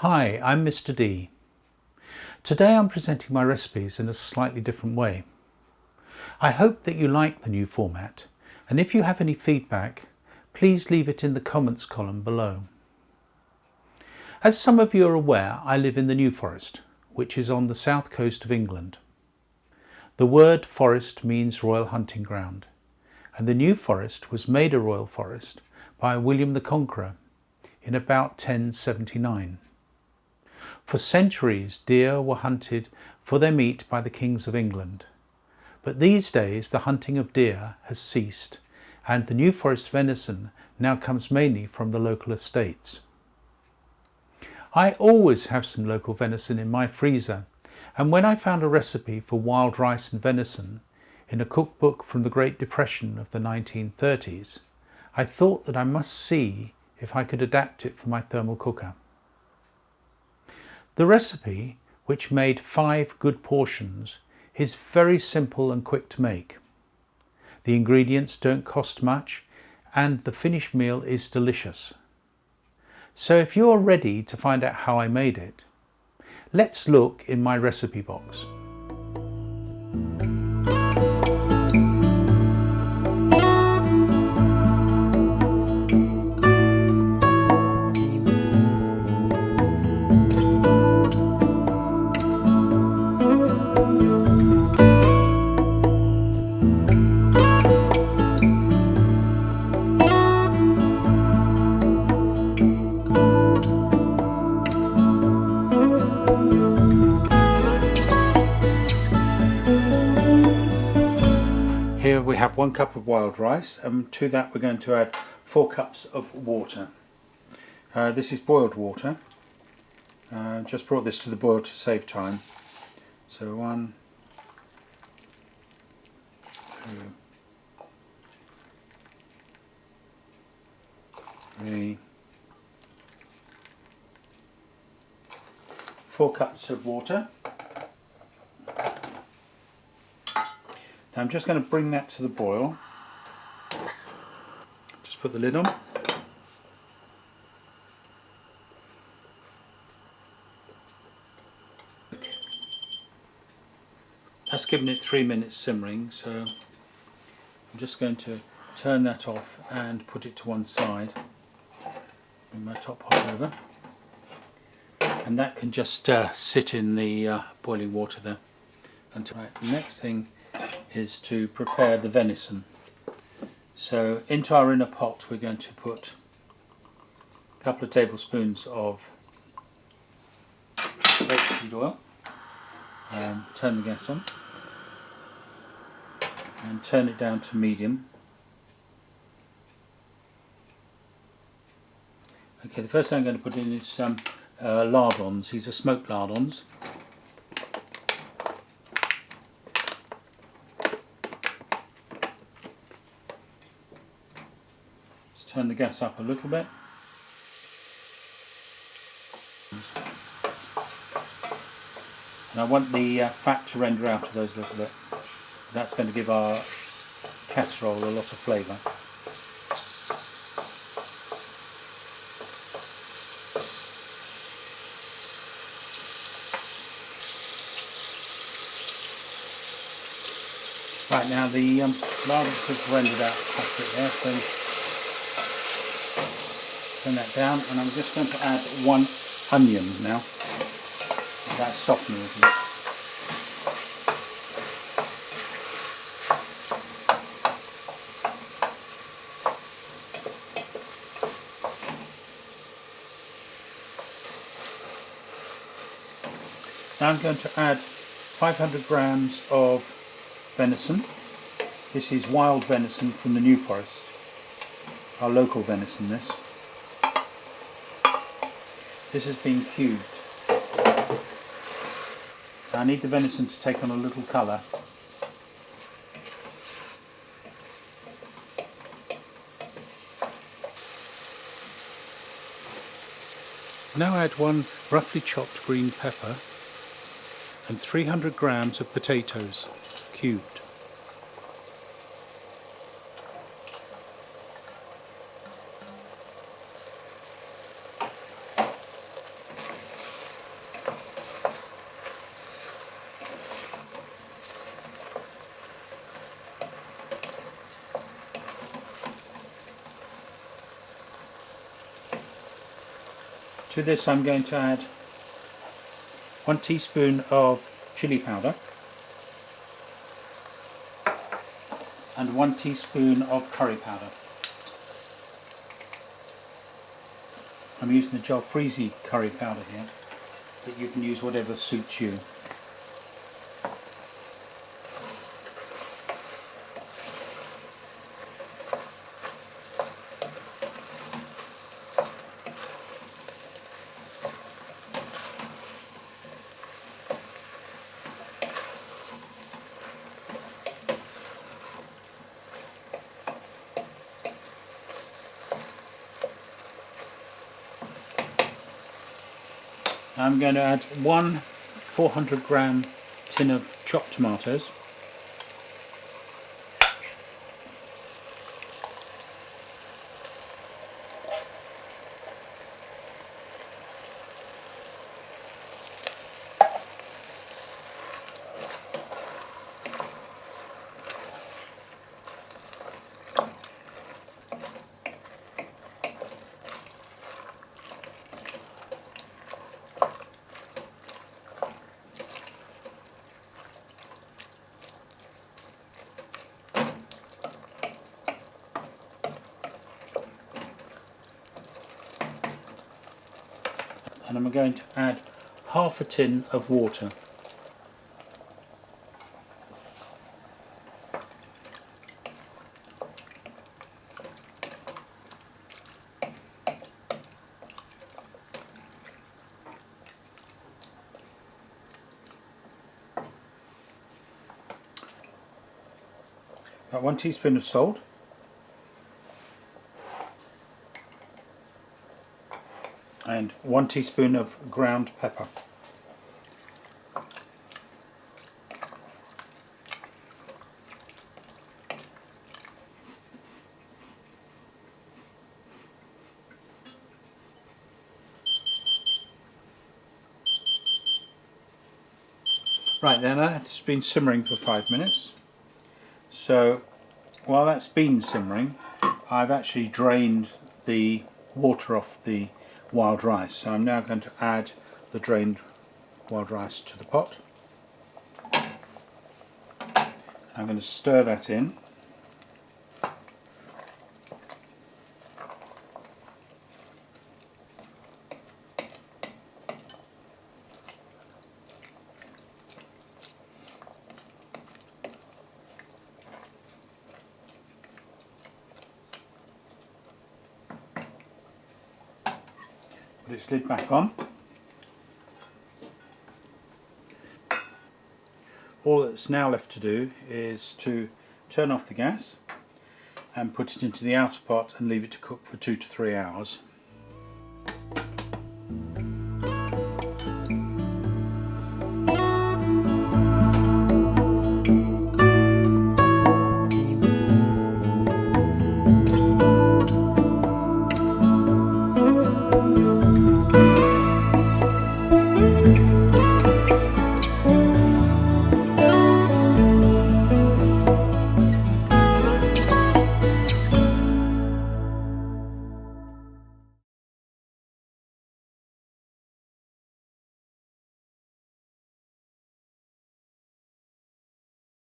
Hi, I'm Mr. D. Today I'm presenting my recipes in a slightly different way. I hope that you like the new format, and if you have any feedback, please leave it in the comments column below. As some of you are aware, I live in the New Forest, which is on the south coast of England. The word forest means royal hunting ground, and the New Forest was made a royal forest by William the Conqueror in about 1079. For centuries, deer were hunted for their meat by the kings of England. But these days, the hunting of deer has ceased, and the New Forest venison now comes mainly from the local estates. I always have some local venison in my freezer, and when I found a recipe for wild rice and venison in a cookbook from the Great Depression of the 1930s, I thought that I must see if I could adapt it for my thermal cooker. The recipe, which made 5 good portions, is very simple and quick to make. The ingredients don't cost much, and the finished meal is delicious. So if you're ready to find out how I made it, let's look in my recipe box. Here we have 1 cup of wild rice, and to that we're going to add 4 cups of water. This is boiled water. Just brought this to the boil to save time. So 1, 2, 3, 4 cups of water. Now I'm just going to bring that to the boil. Just put the lid on. That's given it 3 minutes simmering, so I'm just going to turn that off and put it to one side. Bring my top pot over. And that can just sit in the boiling water there. Right, the next thing is to prepare the venison. So into our inner pot we're going to put a couple of tablespoons of rapeseed oil. Turn the gas on and turn it down to medium. Okay, the first thing I'm going to put in is some lardons. These are smoked lardons. Just turn the gas up a little bit. And I want the fat to render out of those a little bit. That's going to give our casserole a lot of flavour. Right, now the lardons have rendered out past it there, so turn that down, and I'm just going to add 1 onion now. That's softening, isn't it? Now I'm going to add 500 grams of venison. This is wild venison from the New Forest, our local venison this. This has been cubed. I need the venison to take on a little colour. Now add 1 roughly chopped green pepper and 300 grams of potatoes, cubed. To this I'm going to add 1 teaspoon of chili powder and 1 teaspoon of curry powder. I'm using the jalfrezi curry powder here, but you can use whatever suits you. I'm going to add 1 400-gram tin of chopped tomatoes, and I'm going to add half a tin of water. About 1 teaspoon of salt, and 1 teaspoon of ground pepper. Right then, that's been simmering for 5 minutes. So while that's been simmering, I've actually drained the water off the wild rice. So I'm now going to add the drained wild rice to the pot. I'm going to stir that in. Put its lid back on. All that's now left to do is to turn off the gas and put it into the outer pot and leave it to cook for 2 to 3 hours.